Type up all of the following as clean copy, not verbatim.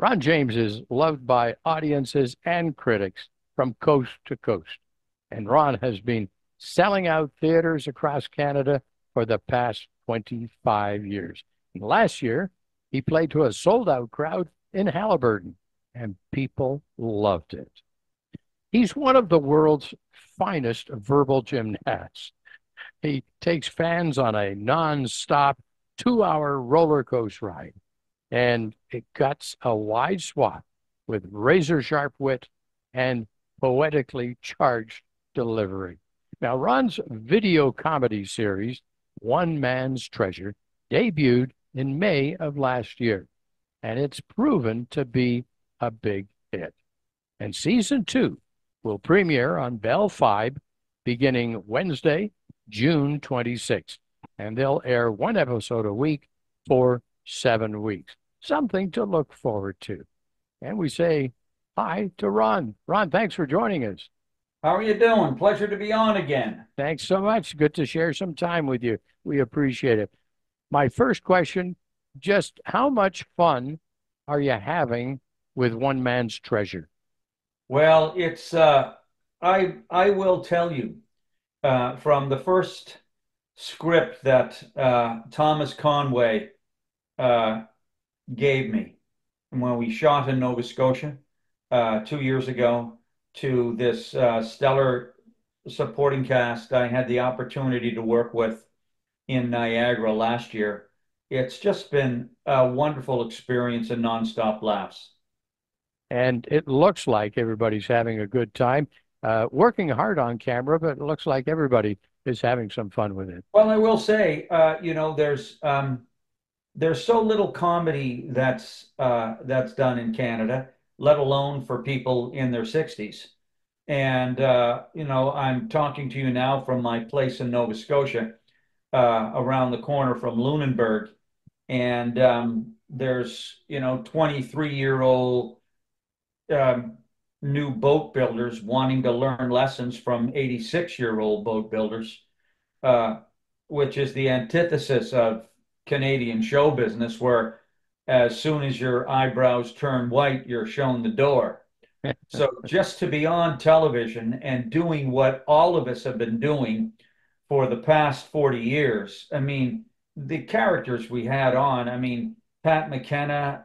Ron James is loved by audiences and critics from coast to coast. And Ron has been selling out theaters across Canada for the past 25 years. And last year, he played to a sold out crowd in Haliburton, and people loved it. He's one of the world's finest verbal gymnasts. He takes fans on a non-stop 2-hour roller coaster ride, and it cuts a wide swath with razor sharp wit and poetically charged delivery. Now, Ron's video comedy series, One Man's Treasure, debuted in May of last year, and it's proven to be a big hit. And season two will premiere on Bell 5 beginning Wednesday, June 26th, and they'll air one episode a week for 7 weeks. Something to look forward to. And we say hi to Ron. Ron, thanks for joining us. How are you doing? Pleasure to be on again. Thanks so much. Good to share some time with you. We appreciate it. My first question, just how much fun are you having with One Man's Treasure? Well, it's I will tell you from the first script that Thomas Conway uh, gave me when we shot in Nova Scotia 2 years ago to this stellar supporting cast I had the opportunity to work with in Niagara last year. It's just been a wonderful experience and nonstop laughs. And it looks like everybody's having a good time, working hard on camera, but it looks like everybody is having some fun with it. Well, I will say, there's so little comedy that's done in Canada, let alone for people in their 60s. And I'm talking to you now from my place in Nova Scotia, around the corner from Lunenburg, and there's 23-year-old um, new boat builders wanting to learn lessons from 86-year-old boat builders, uh, which is the antithesis of Canadian show business, where as soon as your eyebrows turn white, you're shown the door. So just to be on television and doing what all of us have been doing for the past 40 years, I mean, the characters we had on, I mean, Pat McKenna,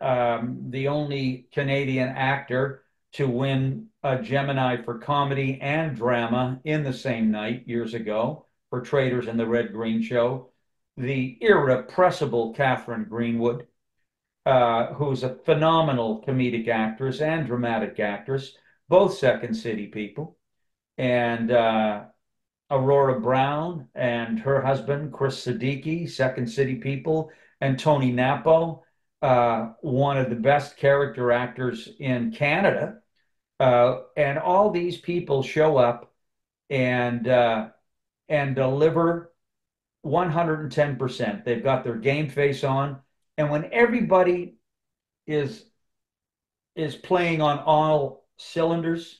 the only Canadian actor to win a Gemini for comedy and drama in the same night years ago for Traders in the Red Green Show, the irrepressible Catherine Greenwood, who's a phenomenal comedic actress and dramatic actress, both Second City people, and Aurora Brown and her husband, Chris Siddiqui, Second City people, and Tony Napo, one of the best character actors in Canada. And all these people show up and deliver 110%. They've got their game face on. And when everybody is playing on all cylinders,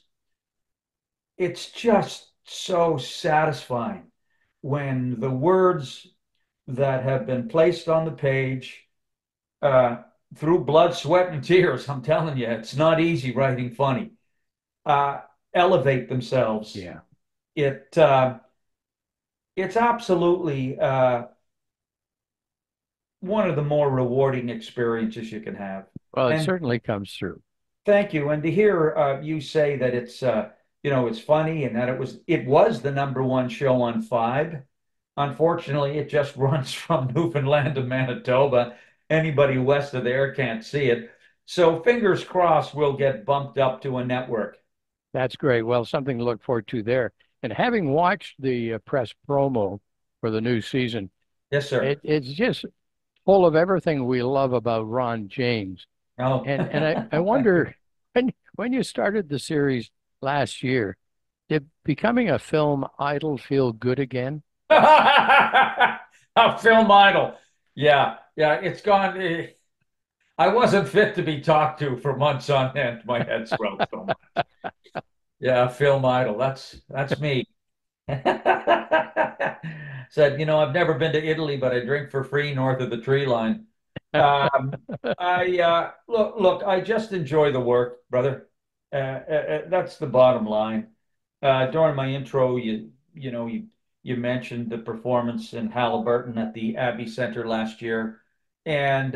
it's just so satisfying when the words that have been placed on the page, uh, through blood, sweat, and tears, I'm telling you, it's not easy writing funny, uh, elevate themselves. Yeah. It it's absolutely one of the more rewarding experiences you can have. Well, it And certainly comes through. thank you. And to hear you say that it's funny and that it was the number one show on Five. Unfortunately, it just runs from Newfoundland to Manitoba. Anybody west of there can't see it. So fingers crossed we'll get bumped up to a network. That's great. Well, something to look forward to there. And having watched the press promo for the new season, Yes, sir. it's just full of everything we love about Ron James. Oh. And I wonder when you started the series last year, did becoming a film idol feel good again? A film idol. Yeah, yeah, it's gone. I wasn't fit to be talked to for months on end. My head swelled so much. Yeah, film idol. That's me. Said, I've never been to Italy, but I drink for free north of the tree line. Um, look, I just enjoy the work, brother. That's the bottom line. During my intro, you mentioned the performance in Halliburton at the Abbey Center last year, and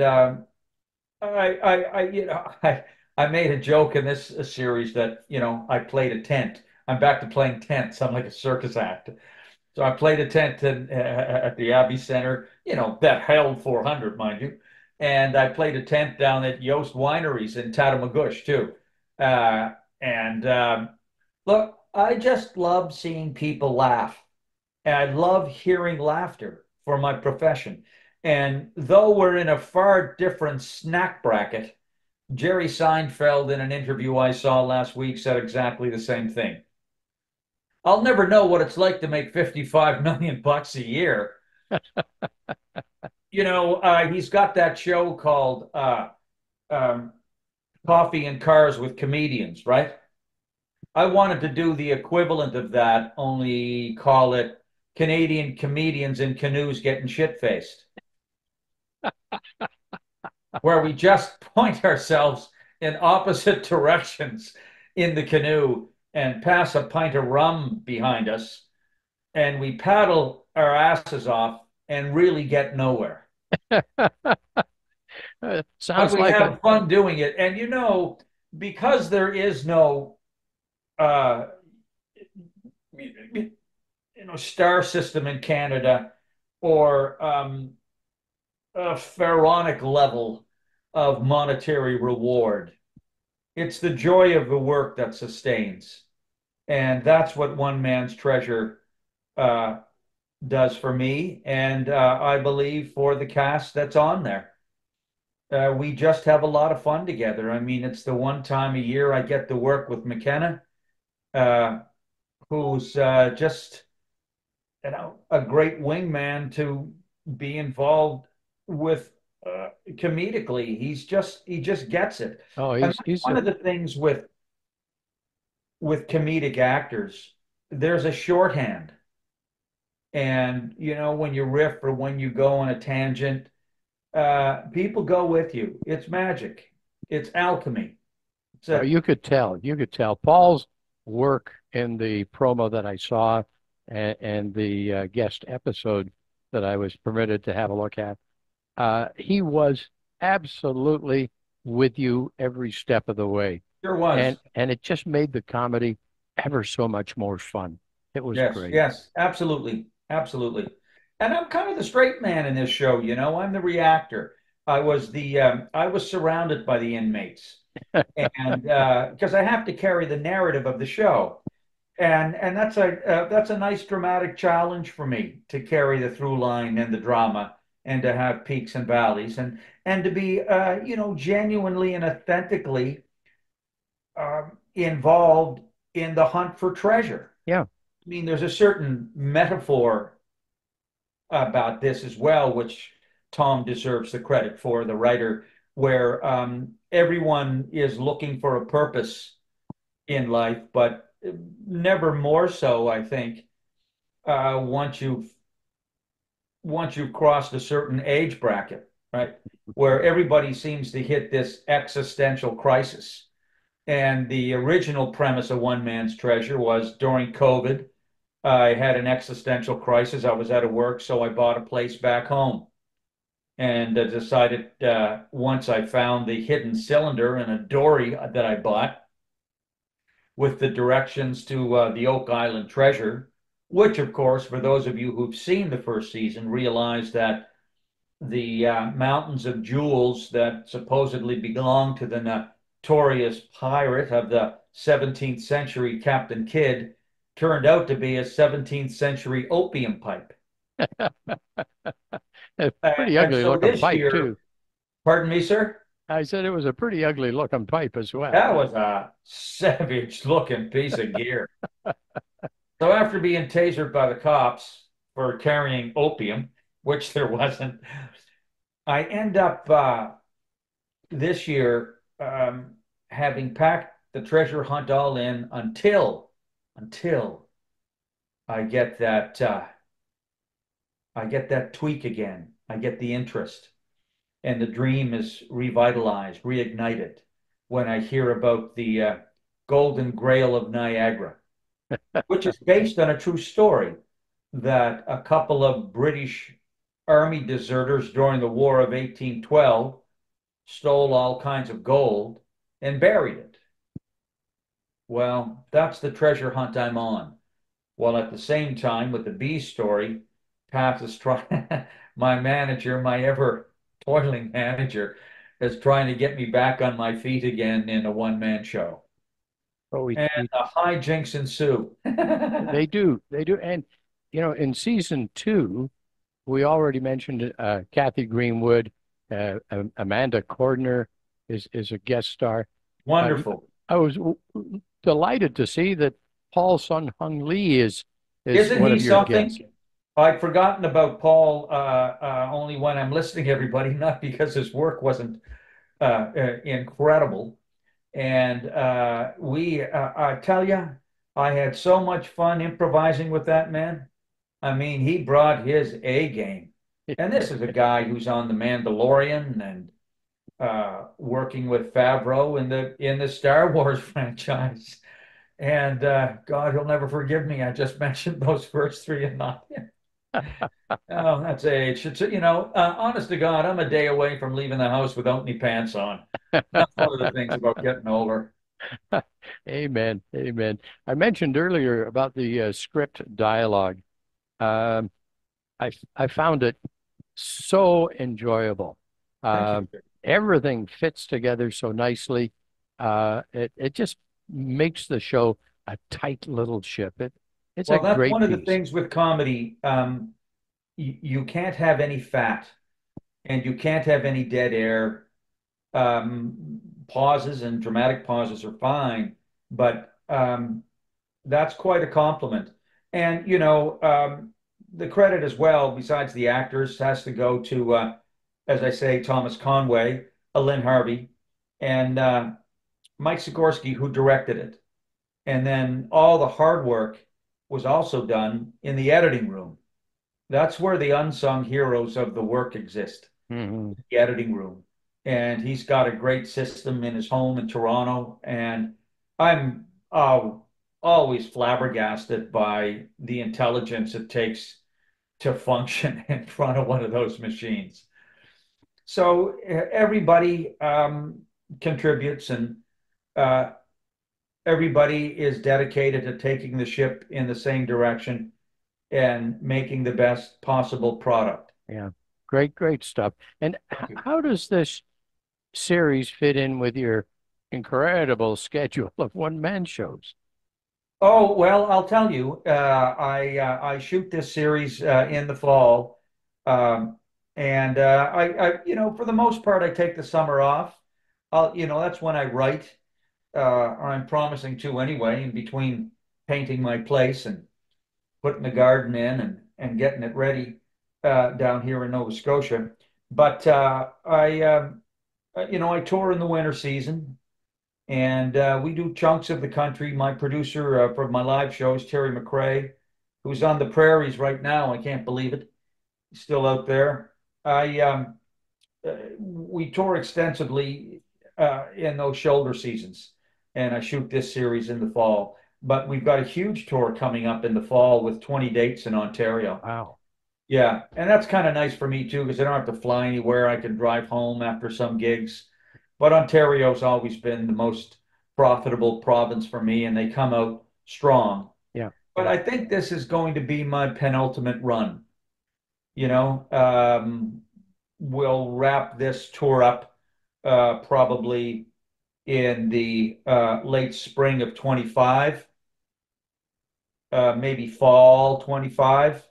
I made a joke in this series that I played a tent. I'm back to playing tents. I'm like a circus act. So I played a tent at the Abbey Center, that held 400, mind you. And I played a tent down at Yost Wineries in Tatamagouche too. And Look, I just love seeing people laugh. And I love hearing laughter for my profession. And though we're in a far different snack bracket, Jerry Seinfeld in an interview I saw last week said exactly the same thing. I'll never know what it's like to make 55 million bucks a year. He's got that show called um, Coffee and Cars with Comedians, right? I wanted to do the equivalent of that, only call it Canadian comedians in canoes getting shit faced, where we just point ourselves in opposite directions in the canoe and pass a pint of rum behind us, and we paddle our asses off and really get nowhere. But Sounds we like a, have fun doing it. And because there is no uh, star system in Canada or a pharaonic level of monetary reward, it's the joy of the work that sustains. And that's what One Man's Treasure uh, does for me. And I believe for the cast that's on there. We just have a lot of fun together. I mean, it's the one time a year I get to work with McKenna, uh, who's just, a great wingman to be involved with comedically. He just gets it. oh, And he's that's he's one a of the things with comedic actors. There's a shorthand. And when you riff or when you go on a tangent, people go with you. It's magic. It's alchemy. Oh, So you could tell Paul's work in the promo that I saw and the guest episode that I was permitted to have a look at. He was absolutely with you every step of the way, sure was. and it just made the comedy ever so much more fun. It was Yes, great. yes, absolutely, absolutely. And I'm kind of the straight man in this show, I'm the reactor. I was surrounded by the inmates, and because I have to carry the narrative of the show, and that's a nice dramatic challenge for me to carry the through line and the drama, and to have peaks and valleys, and to be genuinely and authentically involved in the hunt for treasure. Yeah. I mean, there's a certain metaphor about this as well, which Tom deserves the credit for, the writer, where everyone is looking for a purpose in life, but never more so, I think, uh, once you've once you've crossed a certain age bracket, right? Where everybody seems to hit this existential crisis. And the original premise of One Man's Treasure was during COVID, I had an existential crisis. I was out of work, so I bought a place back home and decided once I found the hidden cylinder in a dory that I bought with the directions to the Oak Island treasure, which, of course, for those of you who've seen the first season, realize that the mountains of jewels that supposedly belong to the notorious pirate of the 17th century, Captain Kidd, turned out to be a 17th century opium pipe. A pretty And ugly so looking this pipe year, too. pardon me, sir, I said it was a pretty ugly looking pipe as well. that was a savage looking piece of gear. So after being tasered by the cops for carrying opium, which there wasn't, I end up this year having packed the treasure hunt all in until I get that tweak again. I get the interest. and the dream is revitalized, reignited when I hear about the Golden Grail of Niagara, which is based on a true story that a couple of British army deserters during the War of 1812 stole all kinds of gold and buried it. Well, that's the treasure hunt I'm on. While at the same time, with the bee story, Pat is trying, my manager, my ever toiling manager, is trying to get me back on my feet again in a one-man show. Oh, And the hijinks ensue. they do. And, in season two, we already mentioned Kathy Greenwood, Amanda Cordner is a guest star. Uh, Wonderful. I was delighted to see that Paul Sun Hung Lee is Isn't one he of your guests. something? I'd forgotten about Paul only when I'm listening to everybody, not because his work wasn't incredible. And I tell you, I had so much fun improvising with that man. I mean, he brought his A game. And this is a guy who's on The Mandalorian and working with Favreau in the Star Wars franchise. And God, he'll never forgive me. I just mentioned those first three and not him. Oh, that's age. Honest to God, I'm a day away from leaving the house without any pants on. That's one of the things about getting older. Amen. Amen. I mentioned earlier about the script dialogue. Um, I found it so enjoyable. Thank you. Uh, Everything fits together so nicely. It just makes the show a tight little ship. It's a Well, that's great one of the piece. things with comedy. You can't have any fat and you can't have any dead air. Pauses and dramatic pauses are fine, but that's quite a compliment. And, the credit as well, besides the actors, has to go to, as I say, Thomas Conway, Lynn Harvey, and Mike Sikorsky, who directed it. And then all the hard work was also done in the editing room. That's where the unsung heroes of the work exist, Mhm. the editing room. And he's got a great system in his home in Toronto. And I'm always flabbergasted by the intelligence it takes to function in front of one of those machines. So everybody contributes, and uh, everybody is dedicated to taking the ship in the same direction and making the best possible product. Yeah. Great, great stuff. And Thank you. how does this series fit in with your incredible schedule of one-man shows? Oh, well, I'll tell you, I shoot this series in the fall. And for the most part, I take the summer off. That's when I write, or I'm promising to anyway, in between painting my place and putting the garden in and getting it ready down here in Nova Scotia. But I tour in the winter season, and we do chunks of the country. My producer for my live shows, Terry McRae, who's on the prairies right now. I can't believe it. He's still out there. I We tour extensively in those shoulder seasons, and I shoot this series in the fall. But we've got a huge tour coming up in the fall with 20 dates in Ontario. Wow. Yeah, and that's kind of nice for me too, because I don't have to fly anywhere. I can drive home after some gigs. But Ontario's always been the most profitable province for me, and they come out strong. Yeah. But Yeah. I think this is going to be my penultimate run. You know, we'll wrap this tour up probably in the late spring of 25, maybe fall 25,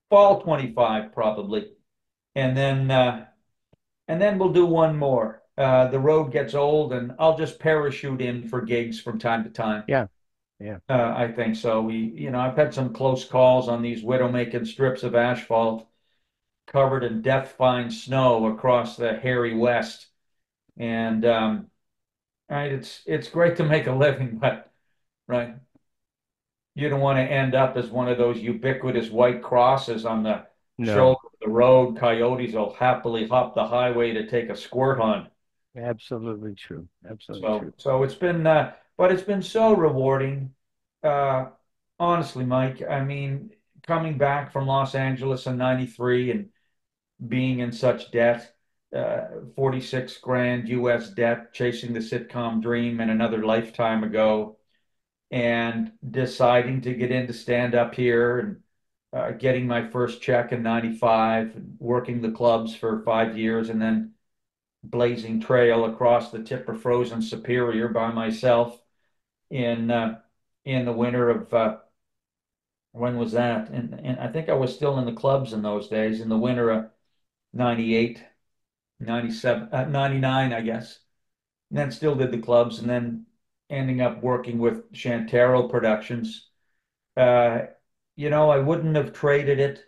fall 25 probably. And then we'll do one more. The road gets old, and I'll just parachute in for gigs from time to time. Yeah. Yeah. I think so. I've had some close calls on these widow-making strips of asphalt covered in death-fine snow across the hairy West. And right, it's great to make a living, but right, you don't want to end up as one of those ubiquitous white crosses on the No. shoulder of the road, coyotes will happily hop the highway to take a squirt on. Absolutely true. Absolutely So, true. so it's been, but it's been so rewarding. Uh, Honestly, Mike, I mean, coming back from Los Angeles in '93 and being in such debt, 46 grand US debt, chasing the sitcom dream and another lifetime ago, and deciding to get into stand up here and getting my first check in '95, working the clubs for 5 years, and then blazing trail across the tip of frozen Superior by myself in in the winter of when was that? And I think I was still in the clubs in those days, in the winter of '98, '97, '99, I guess. And then still did the clubs, and then ending up working with Shantaro Productions. Uh, I wouldn't have traded it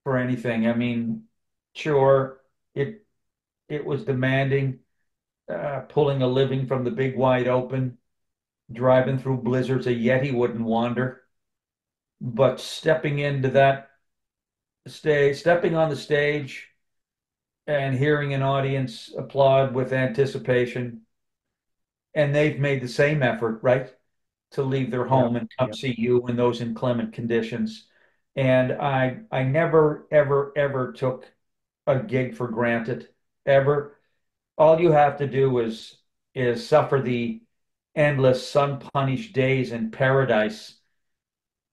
for anything. I mean, sure, it was demanding, pulling a living from the big wide open, driving through blizzards a Yeti wouldn't wander. But stepping into that stage, stepping on the stage and hearing an audience applaud with anticipation, and they've made the same effort, right, to leave their Yep. home and come Yep. see you in those inclement conditions. And I never, ever, ever took a gig for granted, ever. All you have to do is suffer the endless sun-punished days in paradise,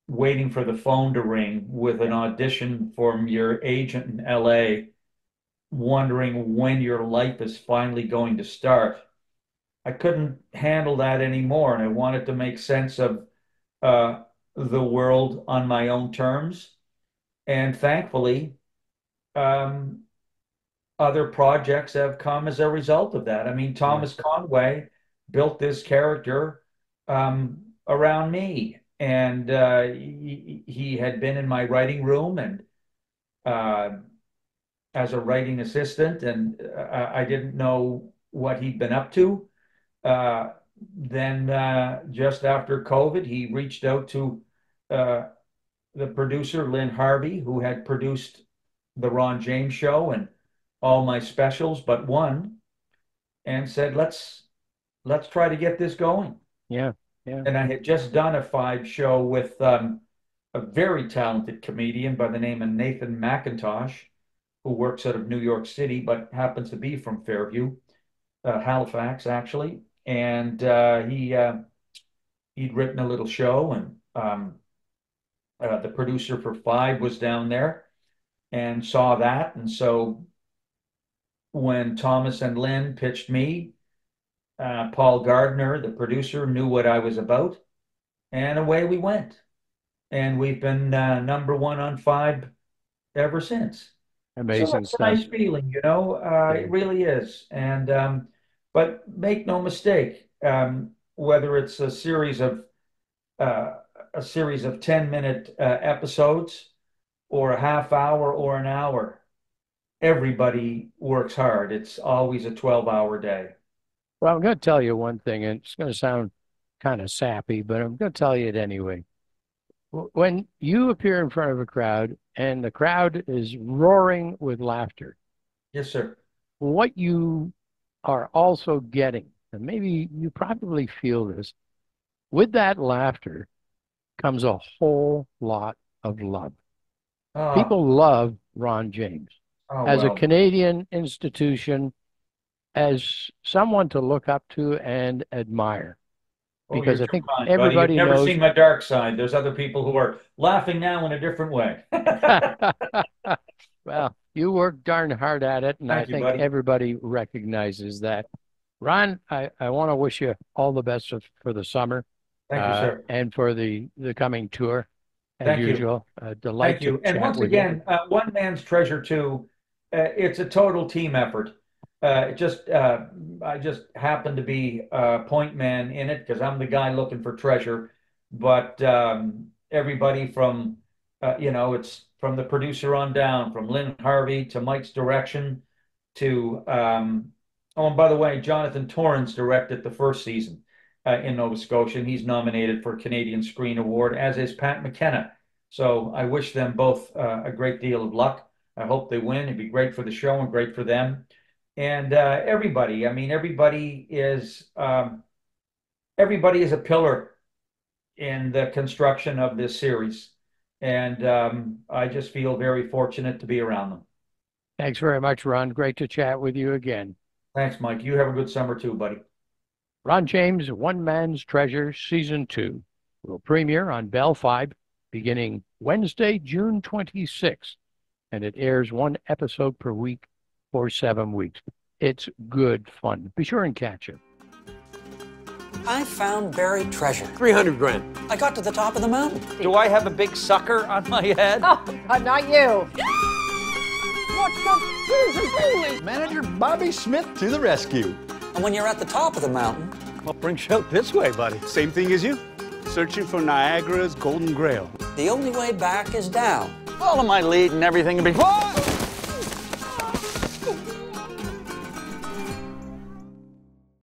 waiting for the phone to ring with an Yep. audition from your agent in LA, wondering when your life is finally going to start. I couldn't handle that anymore, and I wanted to make sense of uh, the world on my own terms. And thankfully, um, other projects have come as a result of that. I mean, Yeah. Thomas Conway built this character around me, and he had been in my writing room and uh, as a writing assistant, and I didn't know what he'd been up to. Uh, then just after COVID, he reached out to uh, the producer, Lynn Harvey, who had produced the Ron James Show and all my specials but one, and said, let's try to get this going. Yeah. Yeah. And I had just done a 5 show with a very talented comedian by the name of Nathan McIntosh, who works out of New York City but happens to be from Fairview, Halifax actually. And he'd written a little show, and the producer for 5 was down there and saw that. And so when Thomas and Lynn pitched me, Paul Gardner, the producer, knew what I was about, and away we went. And we've been #1 on 5 ever since. So Amazing it's a stuff. nice feeling, Yeah. it really is. And but make no mistake, whether it's uh, a series of 10-minute episodes or a half hour or an hour, everybody works hard. It's always a 12-hour day. Well, I'm going to tell you one thing, and it's going to sound kind of sappy, but I'm going to tell you it anyway. When you appear in front of a crowd and the crowd is roaring with laughter, Yes, sir. what you are also getting, and maybe you probably feel this, with that laughter comes a whole lot of love. Oh, People love Ron James oh as a well. Canadian institution, as someone to look up to and admire, Oh, because you're I too think kind, buddy. You've everybody never knows. seen my dark side. There's other people who are laughing now in a different way. Well, you work darn hard at it, and I Thank you, think buddy. everybody recognizes that. Ron, I want to wish you all the best for the summer Thank you, sir. and for the coming tour, as Thank you. usual. A delight Thank to you. And chat once with you. again, one man's treasure too. It's a total team effort. I just happen to be a point man in it because I'm the guy looking for treasure. But everybody from, it's from the producer on down, from Lynn Harvey to Mike's direction to, oh, and by the way, Jonathan Torrens directed the first season in Nova Scotia, and he's nominated for Canadian Screen Award, as is Pat McKenna, So I wish them both a great deal of luck. I hope they win. It'd be great for the show and great for them. And everybody, I mean, everybody is a pillar in the construction of this series. And I just feel very fortunate to be around them. Thanks very much, Ron. Great to chat with you again. Thanks, Mike. You have a good summer too, buddy. Ron James, One Man's Treasure, Season 2 will premiere on Bell 5 beginning Wednesday, June 26th, and it airs one episode per week for 7 weeks. It's good fun. Be sure and catch it. I found buried treasure. 300 grand. I got to the top of the mountain. Do I have a big sucker on my head? Oh, not you. What the Jesus, Manager Bobby Smith to the rescue. And when you're at the top of the mountain, What brings you out this way, buddy? Same thing as you. Searching for Niagara's Golden Grail. the only way back is down. Follow my lead and everything will be fine.